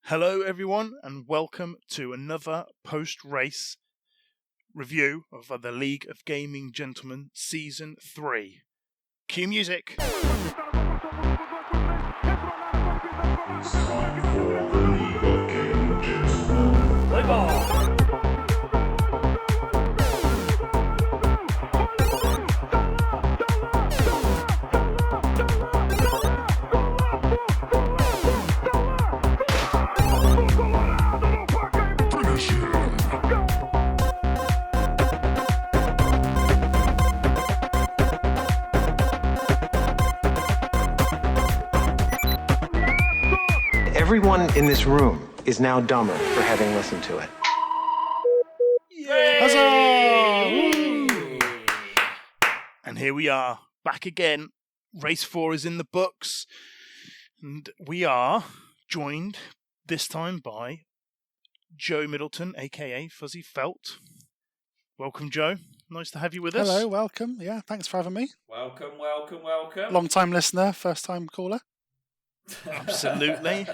Hello everyone and welcome to another post-race review of the League of Gaming Gentlemen Season 3. Cue music! It's time for the League of Gaming Gentlemen. Play ball! Everyone in this room is now dumber for having listened to it. Yay! And here we are, back again. Race 4 is in the books. And we are joined this time by Joe Middleton, aka Fuzzyfelt. Welcome, Joe. Nice to have you with us. Hello, welcome. Yeah, thanks for having me. Welcome. Long time listener, first time caller. Absolutely.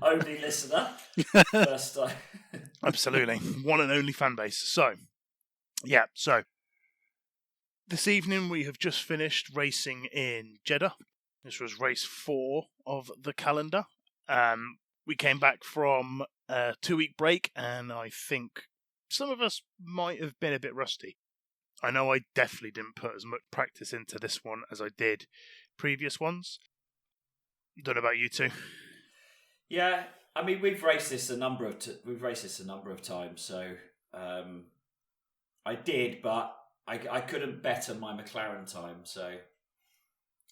Only listener. First time. Absolutely. One and only fan base. So this evening we have just finished racing in Jeddah. This was race 4 of the calendar. We came back from a 2-week break, and I think some of us might have been a bit rusty. I know I definitely didn't put as much practice into this one as I did previous ones. Don't know about you two. Yeah, I mean we've raced this a number of times. So I did, but I couldn't better my McLaren time, so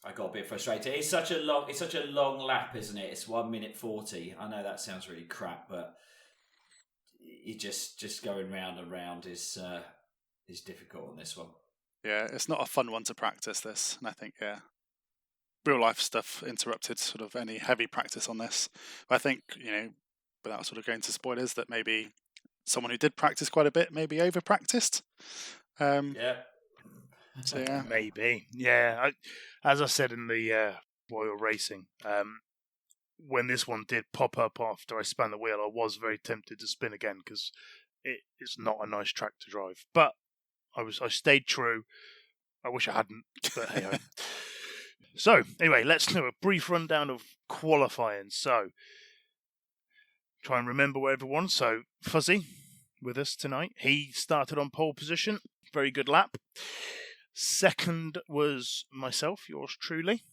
I got a bit frustrated. It's such a long lap, isn't it? It's 1 minute 40. I know that sounds really crap, but you just going round and round is difficult on this one. Yeah, it's not a fun one to practice this, and I think real life stuff interrupted sort of any heavy practice on this. But I think, without sort of going to spoilers, that maybe someone who did practice quite a bit maybe over practiced. Yeah. So yeah. Maybe. Yeah. As I said in the Royal Racing, when this one did pop up after I spun the wheel, I was very tempted to spin again because it's not a nice track to drive. But I stayed true. I wish I hadn't, but hey ho. So, anyway, let's do a brief rundown of qualifying. So, try and remember where everyone. So, Fuzzy with us tonight. He started on pole position. Very good lap. Second was myself, yours truly.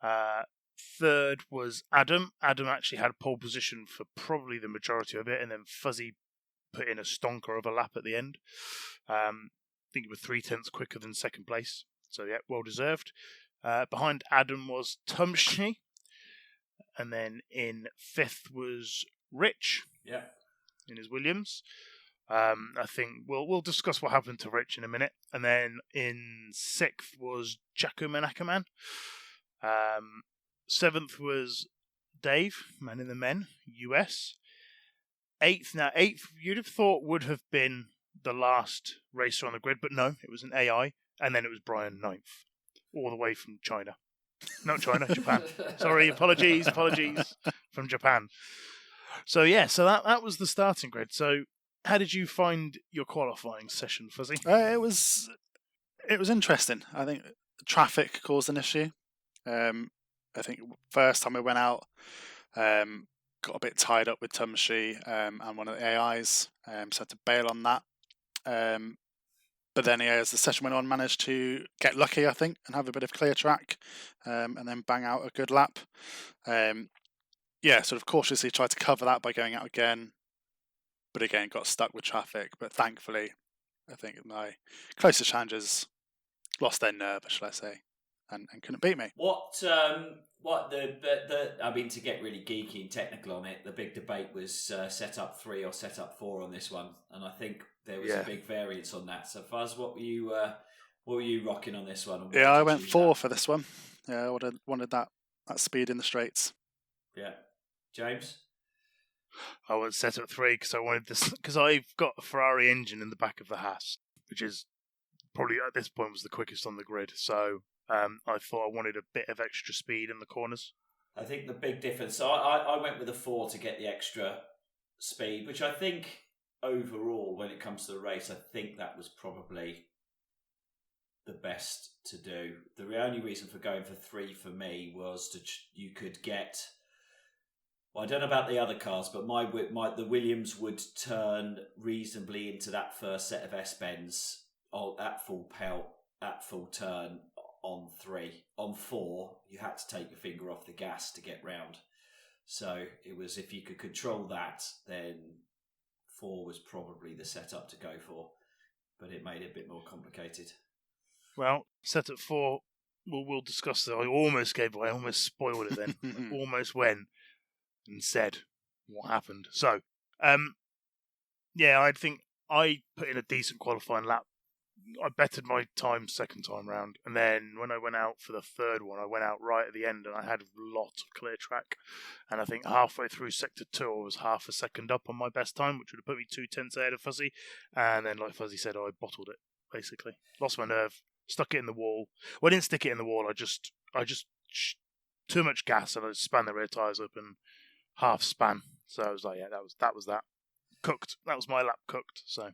Third was Adam. Adam actually had pole position for probably the majority of it, and then Fuzzy put in a stonker of a lap at the end. I think it was 0.3 quicker than second place. So, yeah, well deserved. Behind Adam was Tumshi, and then in 5th was Rich. Yeah. In his Williams. I think we'll discuss what happened to Rich in a minute. And then in 6th was Jacko Menakaman. 7th was Dave, Man in the Men, US. 8th, now 8th you'd have thought would have been the last racer on the grid, but no, it was an AI. And then it was Brian 9th. All the way from China. Not China, Japan. Sorry, apologies from Japan. So yeah, so that was the starting grid. So how did you find your qualifying session, Fuzzy? It was interesting. I think traffic caused an issue. I think first time we went out, got a bit tied up with Tumshi and one of the AIs, so I had to bail on that. But then, as the session went on, managed to get lucky, I think, and have a bit of clear track, and then bang out a good lap. Sort of cautiously tried to cover that by going out again, but again got stuck with traffic. But thankfully, I think my closest challengers lost their nerve, shall I say, and couldn't beat me. I mean, to get really geeky and technical on it, the big debate was setup 3 or setup 4 on this one, and I think there was a big variance on that. So, Fuzz, what were you rocking on this one? Yeah, I went 4 for this one. Yeah, I wanted that speed in the straights. Yeah, James. I went setup 3 because I wanted this because I've got a Ferrari engine in the back of the Haas, which is probably at this point was the quickest on the grid. So I thought I wanted a bit of extra speed in the corners. I think the big difference. So I went with a 4 to get the extra speed, which I think overall, when it comes to the race, I think that was probably the best to do. The only reason for going for 3 for me was you could get. Well, I don't know about the other cars, but the Williams would turn reasonably into that first set of S-bends at full pelt, at full turn on 3. On 4, you had to take your finger off the gas to get round. So it was, if you could control that, then 4 was probably the setup to go for. But it made it a bit more complicated. Well, set at 4, we'll discuss that. I almost spoiled it then. I almost went and said what happened. So, I think I put in a decent qualifying lap. I bettered my time second time round, and then when I went out for the third one, I went out right at the end, and I had a lot of clear track. And I think halfway through sector 2, I was half a second up on my best time, which would have put me 2/10 ahead of Fuzzy. And then, like Fuzzy said, I bottled it basically. Lost my nerve, stuck it in the wall. Well, I didn't stick it in the wall. I just too much gas, and I span the rear tires up and half span. So I was like, yeah, that was that. Cooked. That was my lap cooked. So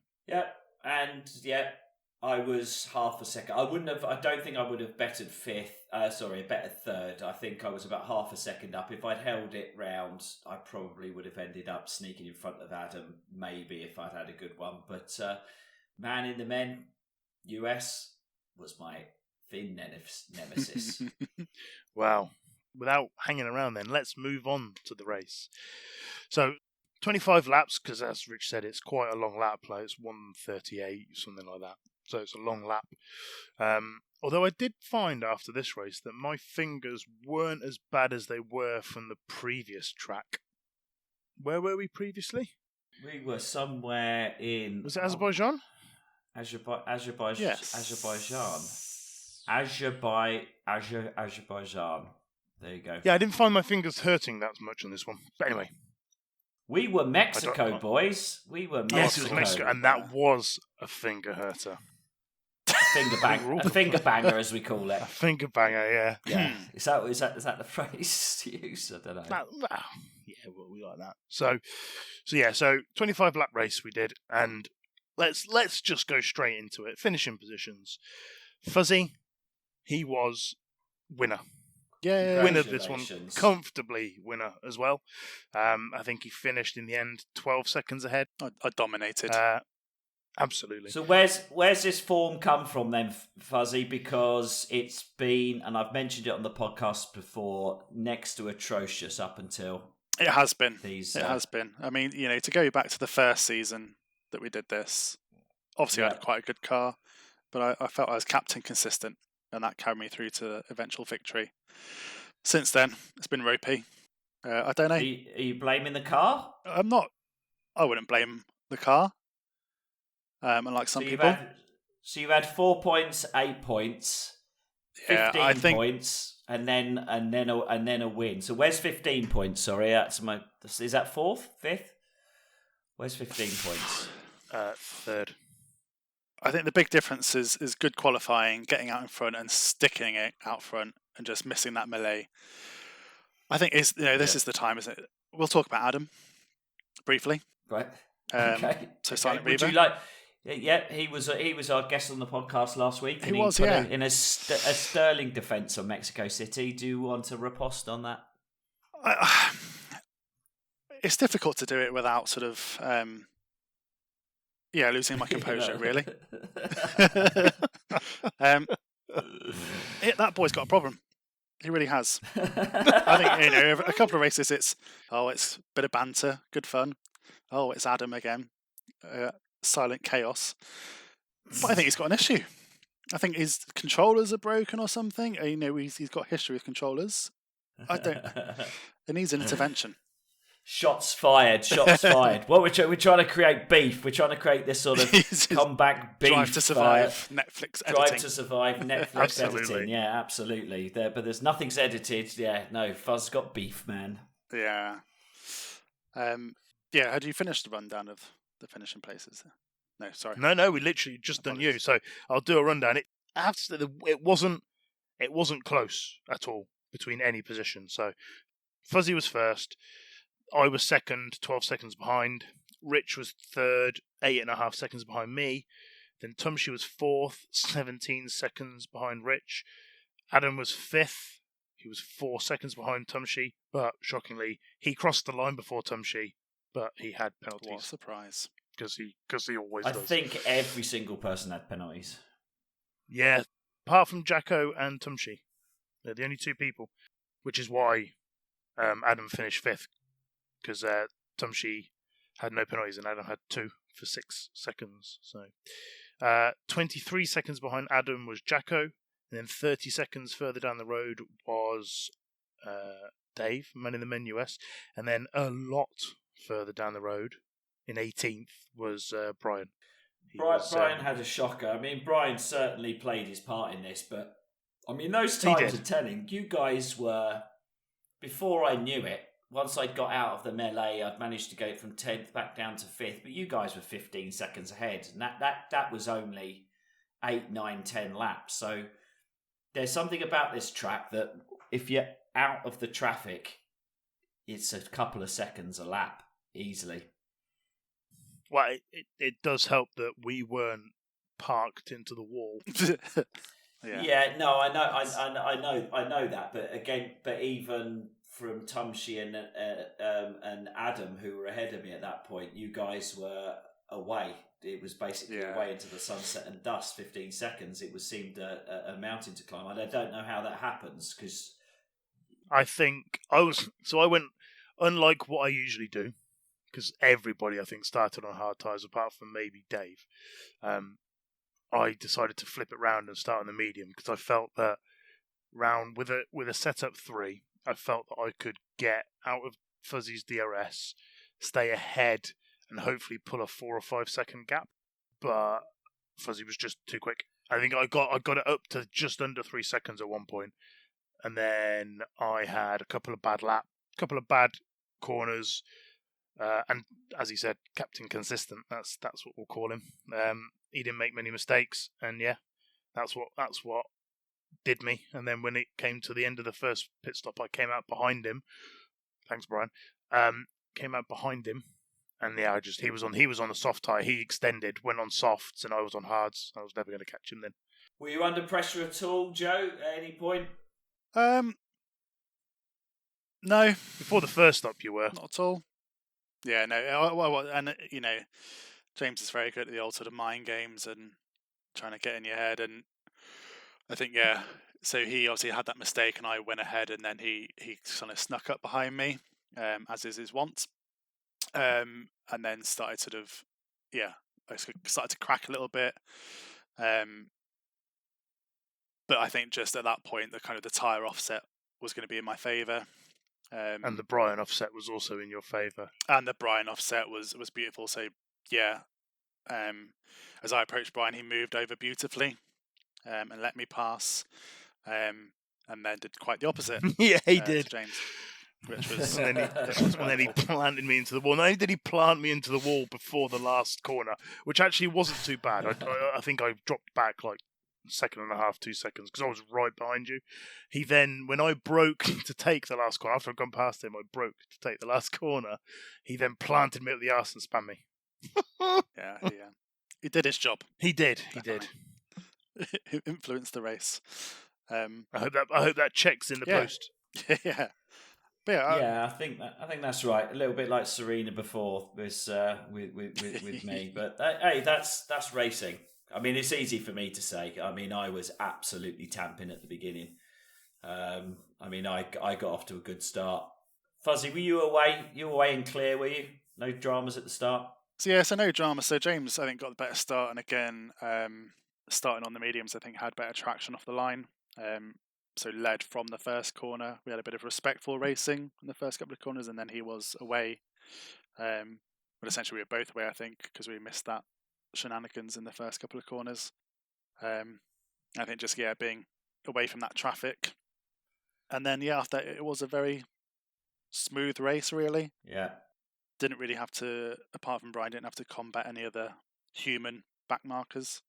I was half a second. I don't think I would have bettered bettered third. I think I was about half a second up. If I'd held it round, I probably would have ended up sneaking in front of Adam, maybe, if I'd had a good one. But man in the men, US, was my thin nemesis. Wow. Without hanging around then, let's move on to the race. So, 25 laps, because as Rich said, it's quite a long lap play. It's 1:38, something like that. So it's a long lap. Although I did find after this race that my fingers weren't as bad as they were from the previous track. Where were we previously? We were somewhere in... Was it Azerbaijan? Azerbaijan. Yes. Azerbaijan. There you go. Yeah, I didn't find my fingers hurting that much on this one. But anyway. We were Mexico, boys. We were Mexico. Yes, it was Mexico, and that was a finger hurter. A finger banger, as we call it. A finger banger, yeah. Yeah. Is that the phrase to use? I don't know. Yeah, well, we like that. So 25 lap race we did, and let's just go straight into it. Finishing positions. Fuzzy, he was winner. Yeah, winner this one, comfortably winner as well. I think he finished in the end 12 seconds ahead. I dominated. Absolutely. So where's this form come from then, Fuzzy? Because it's been, and I've mentioned it on the podcast before, next to atrocious up until it has been. It has been. I mean, to go back to the first season that we did this, obviously I had quite a good car, but I felt I was captain consistent, and that carried me through to the eventual victory. Since then, it's been ropey. I don't know. Are you blaming the car? I'm not. I wouldn't blame the car. Unlike some people. You've had 4 points, 8 points, 15 points, and then a win. So where's 15 points? Sorry, is that fourth, fifth? Where's 15 points? Third. I think the big difference is good qualifying, getting out in front and sticking it out front, and just missing that melee. I think this is the time, isn't it? We'll talk about Adam briefly. Right. Okay. So Silent Reaver. Would you like? Yeah, he was our guest on the podcast last week. And he was in a sterling defence of Mexico City. Do you want to riposte on that? It's difficult to do it without sort of, losing my composure. Really. That boy's got a problem. He really has. I think a couple of races. It's a bit of banter, good fun. Oh, it's Adam again. Silent chaos. But I think he's got an issue. I think his controllers are broken or something. He's got a history with controllers. It needs an intervention. Shots fired. Well, we're trying to create beef. We're trying to create this sort of comeback beef. Drive to Survive, Netflix editing. Drive to Survive, Netflix editing. Yeah, absolutely. But there's nothing's edited. Yeah, no, Fuzz got beef, man. Yeah. Had you finished the rundown of the finishing places? No, sorry. No, we literally just done you. So I'll do a rundown. I have to say it wasn't close at all between any position. So Fuzzy was first. I was second, 12 seconds behind. Rich was third, 8.5 seconds behind me. Then Tumshi was fourth, 17 seconds behind Rich. Adam was fifth. He was 4 seconds behind Tumshi, but shockingly, he crossed the line before Tumshi, but he had penalties. What a surprise. Because he always I does. think every single person had penalties. Yeah, apart from Jacko and Tumshi. They're the only two people, which is why Adam finished fifth, because Tumshi had no penalties and Adam had 2 for 6 seconds. So 23 seconds behind Adam was Jacko, and then 30 seconds further down the road was Dave, Man in the Men US, and then a lot further down the road, in 18th, was Brian. Brian had a shocker. I mean, Brian certainly played his part in this, but I mean, those times are telling. You guys were, before I knew it, once I got out of the melee, I'd managed to go from 10th back down to 5th, but you guys were 15 seconds ahead, and that was only 8, 9, 10 laps. So there's something about this track that if you're out of the traffic, it's a couple of seconds a lap, easily. Well, it does help that we weren't parked into the wall. Yeah, no, I know that, but even from Tumshi and Adam, who were ahead of me at that point, you guys were away. It was basically away into the sunset and dust. 15 seconds. It seemed a mountain to climb. I don't know how that happens, because I think I went, unlike what I usually do, because everybody I think started on hard tyres apart from maybe Dave. I decided to flip it round and start on the medium because I felt that round with a setup 3, I felt that I could get out of Fuzzy's DRS, stay ahead, and hopefully pull a 4 or 5 second gap. But Fuzzy was just too quick. I think I got it up to just under 3 seconds at one point, and then I had a couple of bad corners. And as he said, Captain Consistent. That's what we'll call him. He didn't make many mistakes, and yeah, that's what did me. And then when it came to the end of the first pit stop, I came out behind him. Thanks, Brian. Came out behind him, and yeah, he was on the soft tyre. He extended, went on softs, and I was on hards. I was never going to catch him then. Were you under pressure at all, Joe? At any point? No. Before the first stop, you were not at all. Yeah, no. Well, and James is very good at the old sort of mind games and trying to get in your head. And I think, so he obviously had that mistake and I went ahead, and then he kind of snuck up behind me, as is his wont. And then started I started to crack a little bit. But I think just at that point, the tyre offset was going to be in my favour. And the Brian offset was also in your favour. And the Brian offset was beautiful. So yeah, as I approached Brian, he moved over beautifully and let me pass, and then did quite the opposite. Yeah, he did. To James, which was and then he planted me into the wall. Not only did he plant me into the wall before the last corner, which actually wasn't too bad. I think I dropped back like 1.5 seconds, 2 seconds, because I was right behind you. He then, when I broke to take the last corner, after I'd gone past him, I broke to take the last corner. He then planted me at the arse and spammed me. yeah, he did his job. He did. He influenced the race. I hope that checks in the post. Yeah. I think that's right. A little bit like Serena before this with me. But hey, that's racing. I mean, it's easy for me to say. I mean, I was absolutely tamping at the beginning. I mean, I got off to a good start. Fuzzy, were you away? You were away and clear, were you? No dramas at the start? So no drama. So James, I think, got the better start. And again, starting on the mediums, I think, had better traction off the line. So led from the first corner. We had a bit of respectful racing in the first couple of corners, and then he was away. But essentially, we were both away, I think, because we missed that shenanigans in the first couple of corners. I think just being away from that traffic, and then after it was a very smooth race, really. Yeah, didn't really have to, apart from Brian, didn't have to combat any other human back markers.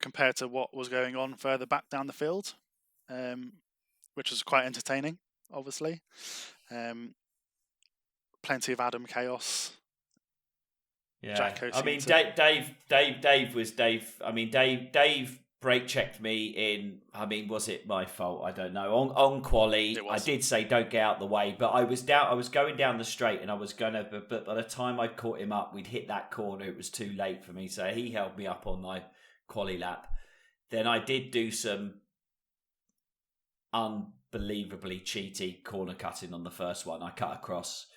Compared to what was going on further back down the field, which was quite entertaining, obviously. Plenty of Adam chaos. Yeah, Jacko I mean, seemed Dave was Dave. I mean, Dave brake checked me in. I mean, was it my fault? I don't know. On quali, It was. I did say don't get out the way, but I was going down the straight, and I was gonna. But by the time I caught him up, we'd hit that corner. It was too late for me, so he held me up on my quali lap. Then I did do some unbelievably cheaty corner cutting on the first one. I cut across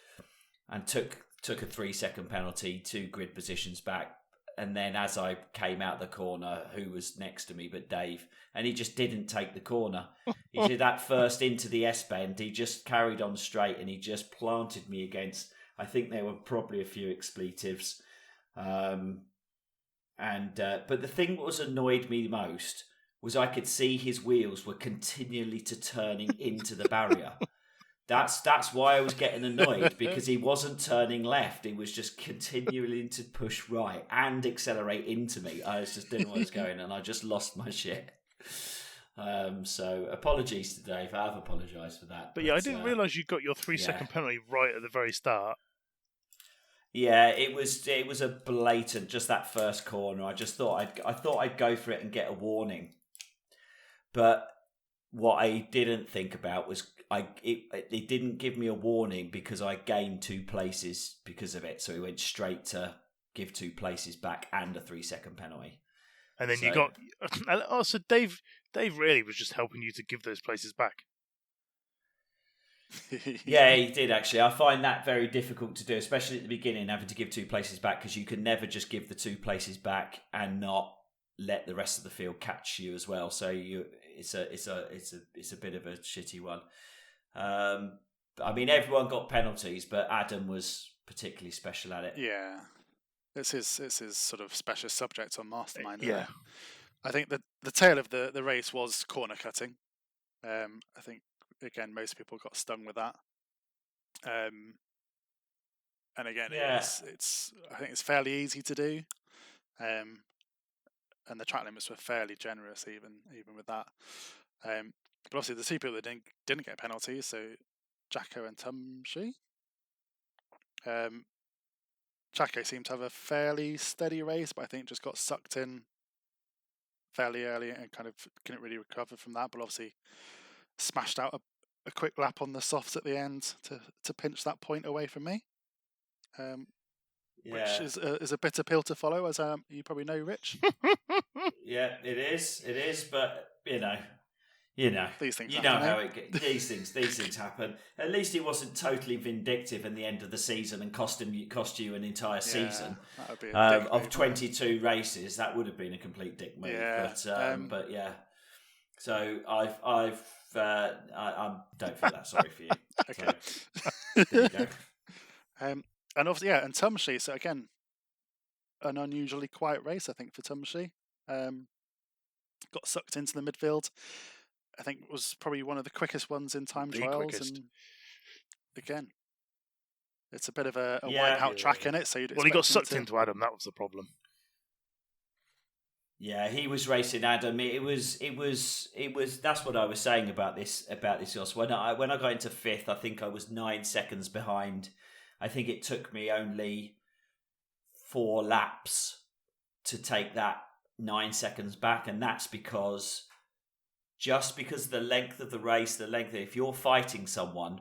and took a 3-second penalty, 2 grid positions back. And then as I came out the corner, who was next to me but Dave? And he just didn't take the corner. He did that first into the S-bend. He just carried on straight and he just planted me against, I think there were probably a few expletives. But the thing that was annoyed me most was I could see his wheels were continually turning into the barrier. That's why I was getting annoyed, because he wasn't turning left. He was just continuing to push right and accelerate into me. I just didn't know where I was going, and I just lost my shit. So apologies to Dave. I have apologised for that. But yeah, I didn't realise you got your 3-second penalty right at the very start. Yeah, it was a blatant, just that first corner. I just thought I'd go for it and get a warning. But what I didn't think about was it didn't give me a warning because I gained 2 places because of it. So he went straight to give 2 places back and a 3-second penalty. And then you got... Oh, so Dave really was just helping you to give those places back. Yeah, he did actually. I find that very difficult to do, especially at the beginning, having to give 2 places back, because you can never just give the 2 places back and not let the rest of the field catch you as well. So it's a bit of a shitty one. I mean, everyone got penalties, but Adam was particularly special at it. Yeah, it's his sort of special subject on Mastermind. Yeah, I think that the tail of the race was corner cutting. I think again most people got stung with that. And again, it's I think it's fairly easy to do. And the track limits were fairly generous even with that. But obviously the 2 people that didn't get penalties, so Jacko and Tumshi. Jacko seemed to have a fairly steady race, but I think just got sucked in fairly early and kind of couldn't really recover from that. But obviously smashed out a quick lap on the softs at the end to pinch that point away from me. Which is a bitter pill to follow, as you probably know, Rich. Yeah, it is, but you know these things. You know how these things happen. At least it wasn't totally vindictive in the end of the season and cost you an entire season that would be of 22 races. That would have been a complete dick move. Yeah, but yeah. So I don't feel that sorry for you. Okay. So, there you go. And obviously, and Tumshi. So again, an unusually quiet race, I think, for Tumshi. Got sucked into the midfield. I think it was probably one of the quickest ones in time trials. Quickest. And again, it's a bit of a Whitehouse track in it. So he got sucked into Adam. That was the problem. Yeah, he was racing Adam. It was. That's what I was saying about this. When I got into 5th, I think I was 9 seconds behind. I think it took me only 4 laps to take that 9 seconds back, and that's because the length of the race, if you're fighting someone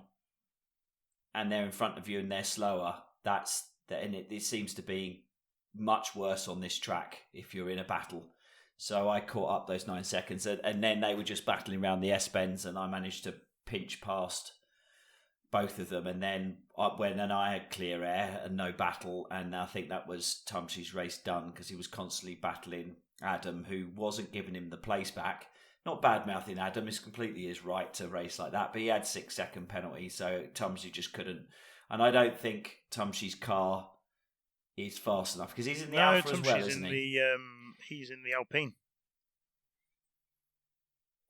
and they're in front of you and they're slower, and it seems to be much worse on this track if you're in a battle. So I caught up those 9 seconds, and then they were just battling around the S-bends, and I managed to pinch past both of them, and then I had clear air and no battle, and I think that was Tumshi's race done, because he was constantly battling Adam, who wasn't giving him the place back. Not bad-mouthing Adam, it's completely his right to race like that, but he had 6-second penalty, so Tumshi just couldn't. And I don't think Tumshi's car is fast enough, because he's in the Alpha as well, isn't he? He's in the Alpine.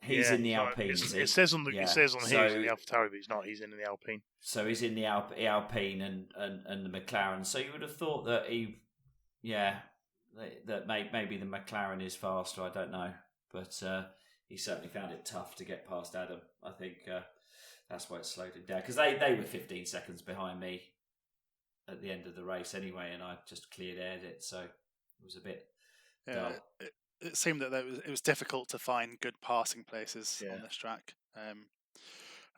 He's in the Alpine. It says on here he's in the AlphaTauri, but he's not. He's in the Alpine. So he's in the Alpine and the McLaren. So you would have thought that that maybe the McLaren is faster. I don't know, but he certainly found it tough to get past Adam. I think that's why it slowed him down, because they were 15 seconds behind me at the end of the race anyway, and I just cleared aired it, so it was a bit dull. It seemed that it was difficult to find good passing places on this track, and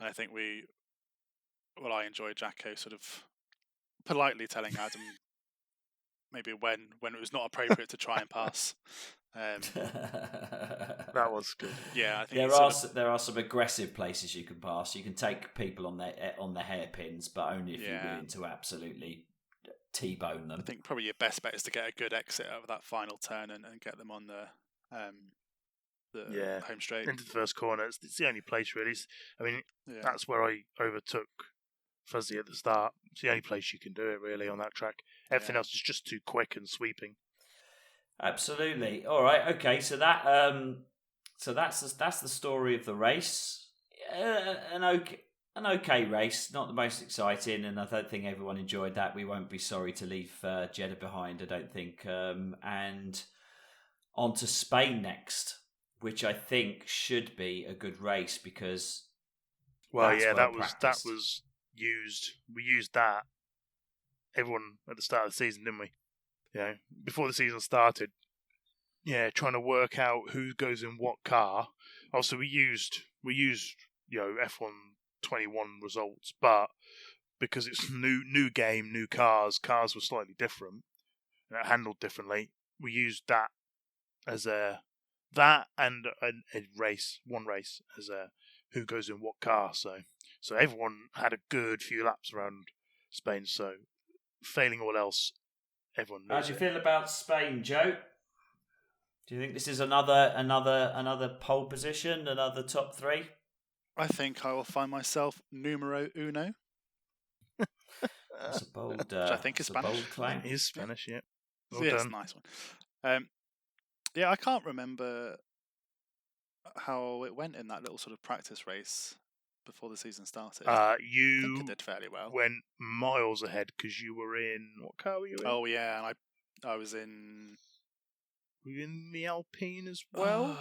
I think I enjoyed Jacko sort of politely telling Adam maybe when it was not appropriate to try and pass. That was good. Yeah, I think there are some aggressive places you can pass. You can take people on their hairpins, but only if you're willing to absolutely T-bone them. I think probably your best bet is to get a good exit out of that final turn and get them on the home straight into the first corner. It's the only place really. That's where I overtook Fuzzy at the start. It's the only place you can do it really on that track. Everything else is just too quick and sweeping. Absolutely. All right. Okay. So that's the story of the race. An okay race, not the most exciting, and I don't think everyone enjoyed that. We won't be sorry to leave Jeddah behind, I don't think. And on to Spain next, which I think should be a good race because. That was used. We used that. Everyone at the start of the season, didn't we? Before the season started. Trying to work out who goes in what car. Also, we used F1 21 results, but because it's new game, new cars were slightly different and handled differently. We used that as and one race as who goes in what car. So everyone had a good few laps around Spain. So failing all else, everyone knows. How do you feel about Spain, Joe? Do you think this is another pole position, another top three? I think I will find myself numero uno. That's a bold. Which I think is Spanish. A bold claim. It is Spanish, yeah. Well done. It's a nice one. I can't remember how it went in that little sort of practice race before the season started. I think I did fairly well. Went miles ahead because you were in... What car were you in? Oh, yeah, and I was in... Were you in the Alpine as well?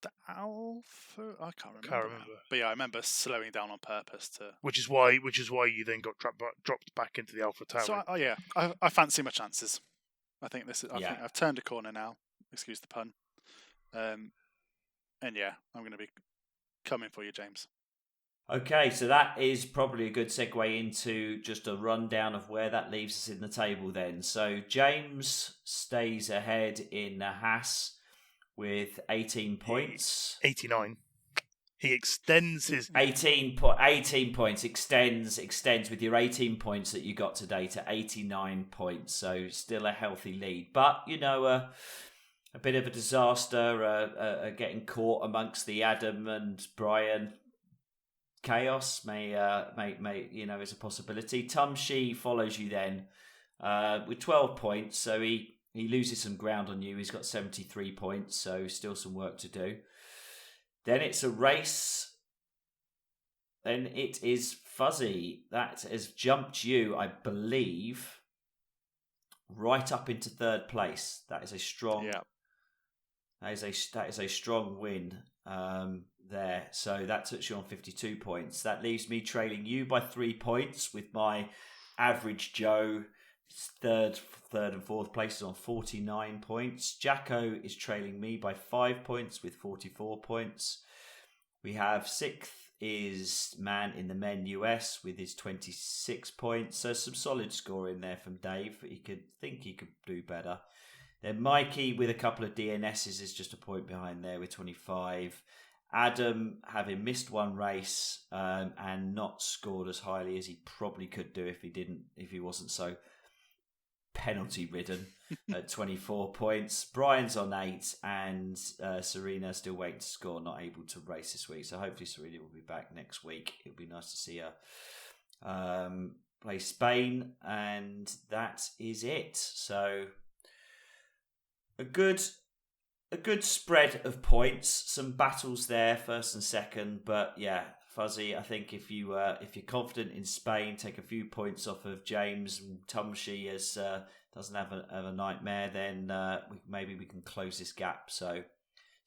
The Alpha? I can't remember. But yeah, I remember slowing down on purpose to... Which is why you then got dropped back into the Alpha Tower. So, I fancy my chances. I think think I've turned a corner now. Excuse the pun. I'm going to be coming for you, James. Okay, so that is probably a good segue into just a rundown of where that leaves us in the table then. So James stays ahead in the Haas with 18 points. 89. He extends his... 18 points, extends with your 18 points that you got today to 89 points. So still a healthy lead. But, a bit of a disaster, getting caught amongst the Adam and Brian chaos may is a possibility. Tumshi follows you then with 12 points, so he loses some ground on you. He's got 73 points, so still some work to do. Then it's a race. Then it is Fuzzy that has jumped you, I believe, right up into third place. That is a strong. Yeah. That is a strong win there. So that puts you on 52 points. That leaves me trailing you by 3 points with my average Joe third and fourth places on 49 points. Jacko is trailing me by 5 points with 44 points. We have sixth is Man in the Men US with his 26 points. So some solid scoring there from Dave. He could do better. Then Mikey with a couple of DNSs is just a point behind there with 25. Adam, having missed one race and not scored as highly as he probably could do if he wasn't so penalty ridden at 24 points. Brian's on 8 and Serena still waiting to score, not able to race this week. So hopefully Serena will be back next week. It'll be nice to see her play Spain, and that is it. So a good spread of points, some battles there, first and second, but yeah, Fuzzy, I think if you're confident in Spain, take a few points off of James. Tumshi doesn't have a nightmare, then maybe we can close this gap. So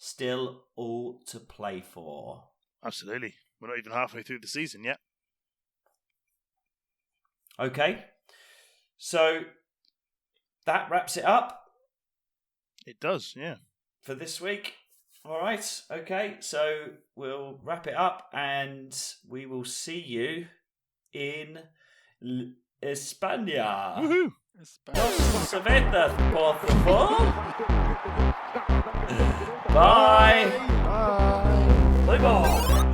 still all to play for. Absolutely. We're not even halfway through the season yet. Okay. So that wraps it up. It does, yeah. For this week. All right. Okay. So we'll wrap it up and we will see you in España. Woohoo! Nos vemos, por favor. Bye. Bye. Bye.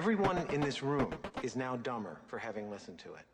Everyone in this room is now dumber for having listened to it.